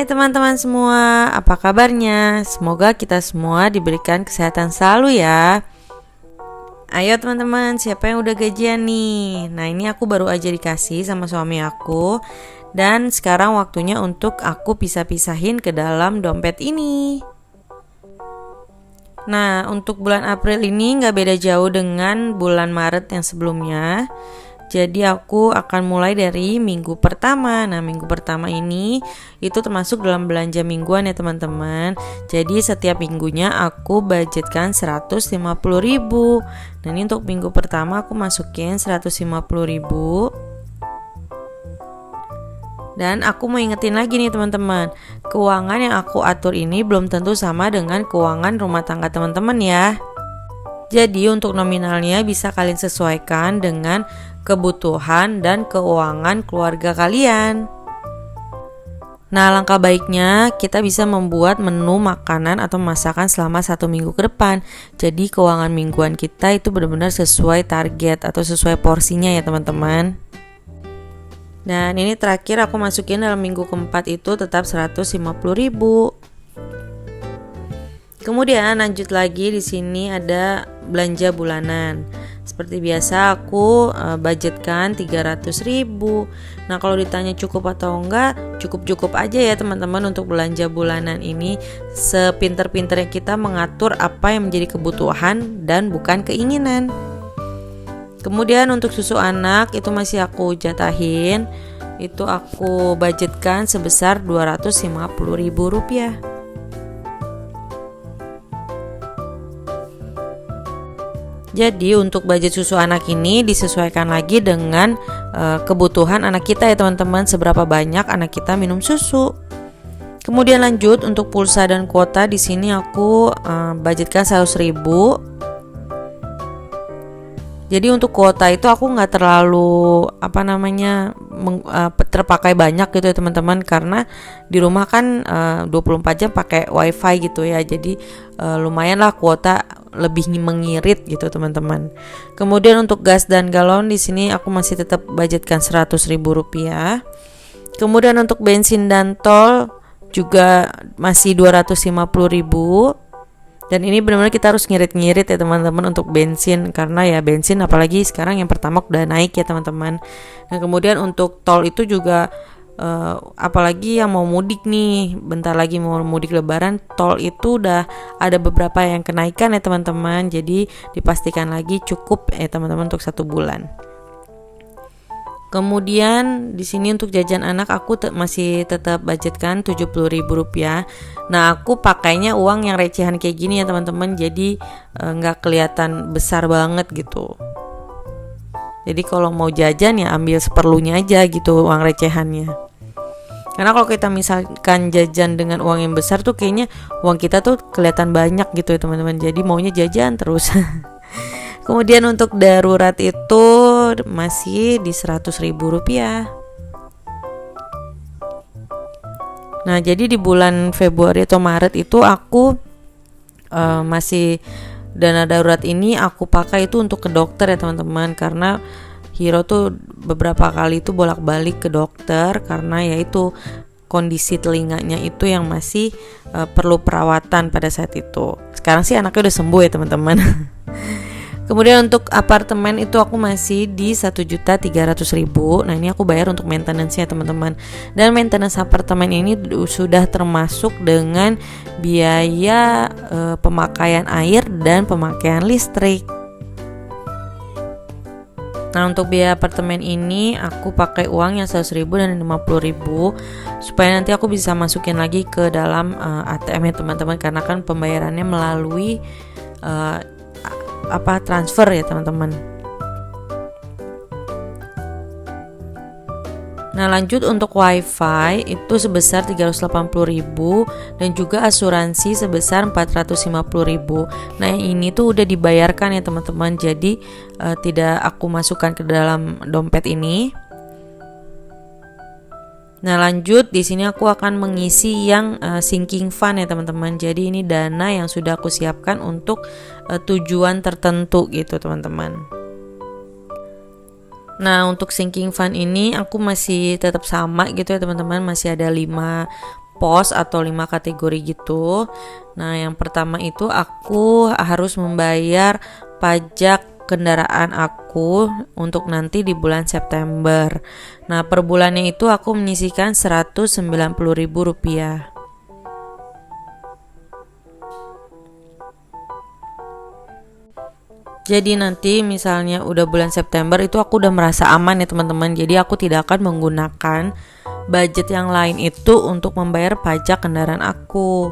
Hai teman-teman semua, apa kabarnya? Semoga kita semua diberikan kesehatan selalu ya. Ayo teman-teman, siapa yang udah gajian nih? Nah ini aku baru aja dikasih sama suami aku. Dan sekarang waktunya untuk aku pisah-pisahin ke dalam dompet ini. Nah untuk bulan April ini gak beda jauh dengan bulan Maret yang sebelumnya. Jadi aku akan mulai dari minggu pertama. Nah minggu pertama ini itu termasuk dalam belanja mingguan ya teman-teman. Jadi setiap minggunya aku budgetkan 150.000. Nah ini untuk minggu pertama aku masukin 150.000. Dan aku mau ingetin lagi nih teman-teman, keuangan yang aku atur ini belum tentu sama dengan keuangan rumah tangga teman-teman ya. Jadi untuk nominalnya bisa kalian sesuaikan dengan kebutuhan dan keuangan keluarga kalian. Nah langkah baiknya kita bisa membuat menu makanan atau masakan selama 1 minggu ke depan. Jadi keuangan mingguan kita itu benar-benar sesuai target atau sesuai porsinya ya teman-teman. Dan ini terakhir aku masukin dalam minggu keempat itu tetap 150.000. Kemudian lanjut lagi di sini ada belanja bulanan. Seperti biasa aku budgetkan 300.000. Nah kalau ditanya cukup atau enggak, cukup-cukup aja ya teman-teman untuk belanja bulanan ini. Sepinter-pinternya kita mengatur apa yang menjadi kebutuhan dan bukan keinginan. Kemudian untuk susu anak itu masih aku jatahin. Itu aku budgetkan sebesar Rp250.000. Jadi untuk budget susu anak ini disesuaikan lagi dengan kebutuhan anak kita ya teman-teman, seberapa banyak anak kita minum susu. Kemudian lanjut untuk pulsa dan kuota di sini aku budgetkan 100.000. Jadi untuk kuota itu aku nggak terlalu terpakai banyak gitu ya teman-teman, karena di rumah kan 24 jam pakai wifi gitu ya. Jadi lumayan lah kuota lebih mengirit gitu teman-teman. Kemudian untuk gas dan galon di sini aku masih tetap budgetkan Rp100.000. Kemudian untuk bensin dan tol juga masih Rp250.000. Dan ini benar-benar kita harus ngirit-ngirit ya teman-teman untuk bensin, karena ya bensin apalagi sekarang yang pertama udah naik ya teman-teman. Dan kemudian untuk tol itu juga apalagi yang mau mudik nih, bentar lagi mau mudik lebaran, tol itu udah ada beberapa yang kenaikan ya teman-teman. Jadi dipastikan lagi cukup ya teman-teman untuk 1 bulan. Kemudian di sini untuk jajan anak aku masih tetap budgetkan Rp70.000. Nah aku pakainya uang yang recehan kayak gini ya teman-teman, jadi nggak kelihatan besar banget gitu. Jadi kalau mau jajan ya ambil seperlunya aja gitu uang recehannya. Karena kalau kita misalkan jajan dengan uang yang besar tuh kayaknya uang kita tuh kelihatan banyak gitu ya teman-teman. Jadi maunya jajan terus. Kemudian untuk darurat itu masih di Rp100.000. Nah jadi di bulan Februari atau Maret itu aku masih dana darurat ini aku pakai itu untuk ke dokter ya teman-teman. Karena Hiro tuh beberapa kali itu bolak-balik ke dokter karena ya itu kondisi telinganya itu yang masih perlu perawatan pada saat itu. Sekarang sih anaknya udah sembuh ya teman-teman. Kemudian untuk apartemen itu aku masih di Rp1.300.000. Nah ini aku bayar untuk maintenance-nya teman-teman. Dan maintenance apartemen ini sudah termasuk dengan biaya pemakaian air dan pemakaian listrik. Nah untuk biaya apartemen ini aku pakai uang yang 100.000 dan 50.000 supaya nanti aku bisa masukin lagi ke dalam ATM ya teman-teman, karena kan pembayarannya melalui transfer ya teman-teman. Nah lanjut untuk wifi itu sebesar 380.000 dan juga asuransi sebesar 450.000. Nah yang ini tuh udah dibayarkan ya teman-teman, jadi tidak aku masukkan ke dalam dompet ini. Nah lanjut di sini aku akan mengisi yang sinking fund ya teman-teman. Jadi ini dana yang sudah aku siapkan untuk tujuan tertentu gitu teman-teman. Nah untuk sinking fund ini aku masih tetap sama gitu ya teman-teman, masih ada 5 pos atau 5 kategori gitu. Nah, yang pertama itu aku harus membayar pajak kendaraan aku untuk nanti di bulan September. Nah, per bulannya itu aku menyisihkan Rp190.000. Jadi nanti misalnya udah bulan September itu aku udah merasa aman ya teman-teman. Jadi aku tidak akan menggunakan budget yang lain itu untuk membayar pajak kendaraan aku.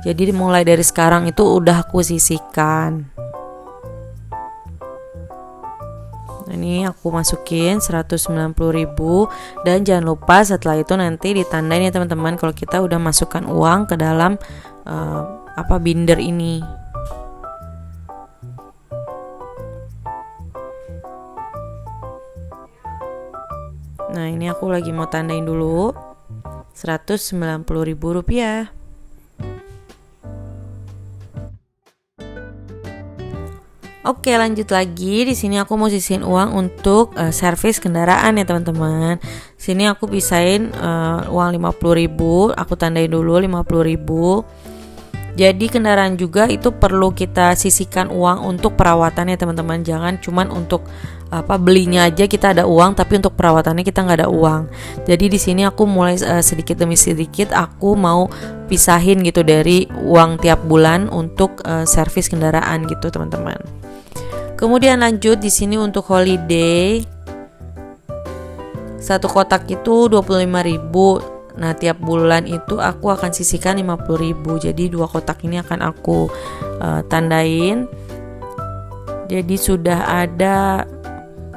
Jadi mulai dari sekarang itu udah aku sisihkan. Nah, ini aku masukin 190.000 dan jangan lupa setelah itu nanti ditandain ya teman-teman kalau kita udah masukkan uang ke dalam binder ini. Nah, ini aku lagi mau tandain dulu Rp190.000. Oke, lanjut lagi. Di sini aku mau sisihin uang untuk servis kendaraan ya teman-teman. Sini aku pisahin uang 50.000, aku tandain dulu 50.000. Jadi kendaraan juga itu perlu kita sisihkan uang untuk perawatannya teman-teman. Jangan cuman untuk belinya aja kita ada uang, tapi untuk perawatannya kita nggak ada uang. Jadi di sini aku mulai sedikit demi sedikit aku mau pisahin gitu dari uang tiap bulan untuk servis kendaraan gitu teman-teman. Kemudian lanjut di sini untuk holiday. Satu kotak itu 25.000. Nah, tiap bulan itu aku akan sisihkan 50.000. Jadi 2 kotak ini akan aku tandain. Jadi sudah ada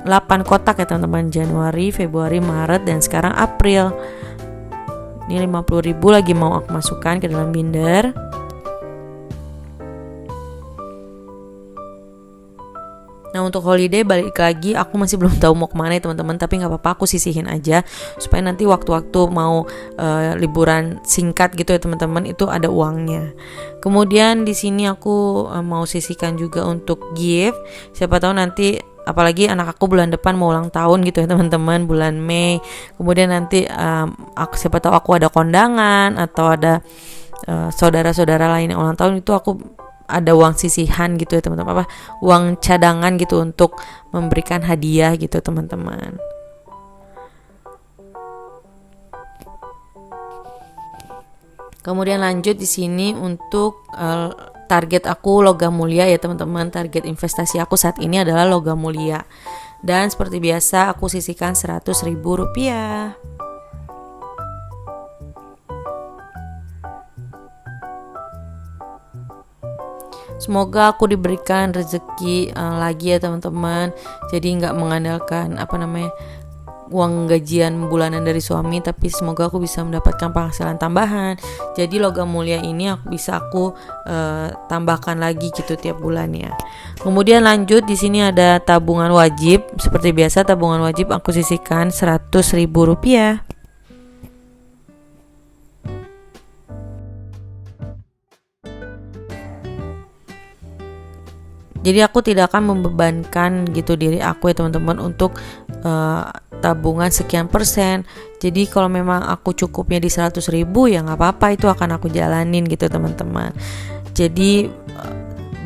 8 kotak ya teman-teman. Januari, Februari, Maret, dan sekarang April. Ini 50.000 lagi mau aku masukkan ke dalam binder. Nah, untuk holiday balik lagi aku masih belum tahu mau kemana ya teman-teman, tapi nggak apa-apa, aku sisihin aja supaya nanti waktu-waktu mau liburan singkat gitu ya teman-teman itu ada uangnya. Kemudian di sini aku mau sisihkan juga untuk gift. Siapa tahu nanti apalagi anak aku bulan depan mau ulang tahun gitu ya teman-teman, bulan Mei. Kemudian nanti siapa tahu aku ada kondangan atau ada saudara-saudara lain yang ulang tahun, itu aku ada uang sisihan gitu ya teman-teman, uang cadangan gitu untuk memberikan hadiah gitu teman-teman. Kemudian lanjut di sini untuk target aku logam mulia ya teman-teman. Target investasi aku saat ini adalah logam mulia. Dan seperti biasa aku sisihkan Rp100.000. Semoga aku diberikan rezeki lagi ya teman-teman. Jadi nggak mengandalkan uang gajian bulanan dari suami, tapi semoga aku bisa mendapatkan penghasilan tambahan. Jadi logam mulia ini bisa aku tambahkan lagi gitu tiap bulannya. Kemudian lanjut di sini ada tabungan wajib. Seperti biasa tabungan wajib aku sisihkan Rp100.000. Jadi aku tidak akan membebankan gitu diri aku ya teman-teman untuk tabungan sekian persen. Jadi kalau memang aku cukupnya di 100.000 ya nggak apa-apa, itu akan aku jalanin gitu teman-teman. Jadi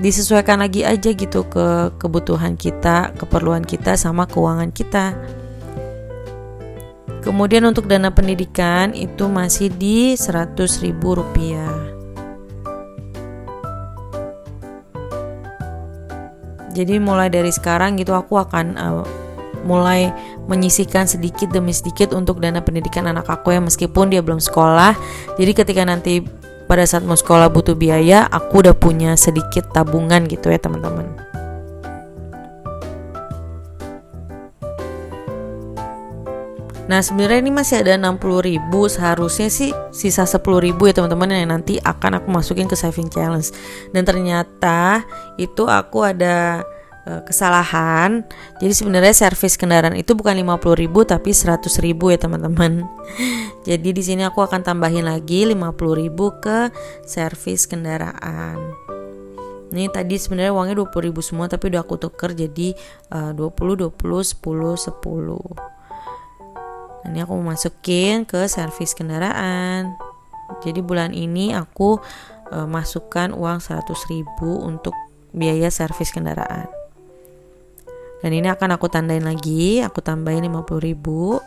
disesuaikan lagi aja gitu ke kebutuhan kita, keperluan kita sama keuangan kita. Kemudian untuk dana pendidikan itu masih di Rp100.000. Jadi mulai dari sekarang gitu aku akan mulai menyisihkan sedikit demi sedikit untuk dana pendidikan anak aku ya, meskipun dia belum sekolah. Jadi ketika nanti pada saat mau sekolah butuh biaya, aku udah punya sedikit tabungan gitu ya teman-teman. Nah, sebenarnya ini masih ada 60.000, seharusnya sih sisa 10.000 ya teman-teman yang nanti akan aku masukin ke saving challenge. Dan ternyata itu aku ada kesalahan. Jadi sebenarnya servis kendaraan itu bukan 50.000 tapi 100.000 ya teman-teman. Jadi di sini aku akan tambahin lagi 50.000 ke servis kendaraan. Ini tadi sebenarnya uangnya 20.000 semua, tapi udah aku tuker jadi 20, 20, 10, 10. Ini aku mau masukin ke servis kendaraan. Jadi bulan ini aku masukkan uang 100.000 untuk biaya servis kendaraan. Dan ini akan aku tandain lagi, aku tambahin 50.000.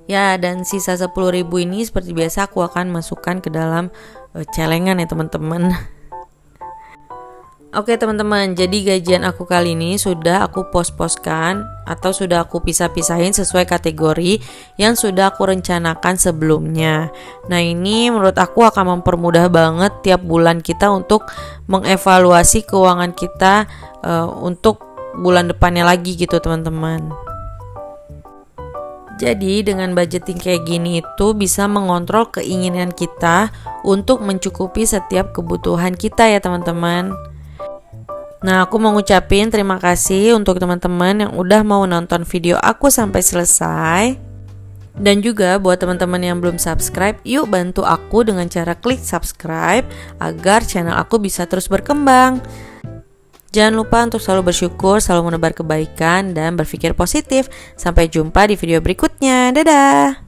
Ya, dan sisa 10.000 ini seperti biasa aku akan masukkan ke dalam celengan ya teman-teman. Oke teman-teman, jadi gajian aku kali ini sudah aku pos-poskan atau sudah aku pisah-pisahin sesuai kategori yang sudah aku rencanakan sebelumnya. Nah ini menurut aku akan mempermudah banget tiap bulan kita untuk mengevaluasi keuangan kita untuk bulan depannya lagi gitu teman-teman. Jadi dengan budgeting kayak gini itu bisa mengontrol keinginan kita untuk mencukupi setiap kebutuhan kita ya teman-teman. Nah aku mau ngucapin terima kasih untuk teman-teman yang udah mau nonton video aku sampai selesai. Dan juga buat teman-teman yang belum subscribe, yuk bantu aku dengan cara klik subscribe agar channel aku bisa terus berkembang. Jangan lupa untuk selalu bersyukur, selalu menebar kebaikan, dan berpikir positif. Sampai jumpa di video berikutnya. Dadah!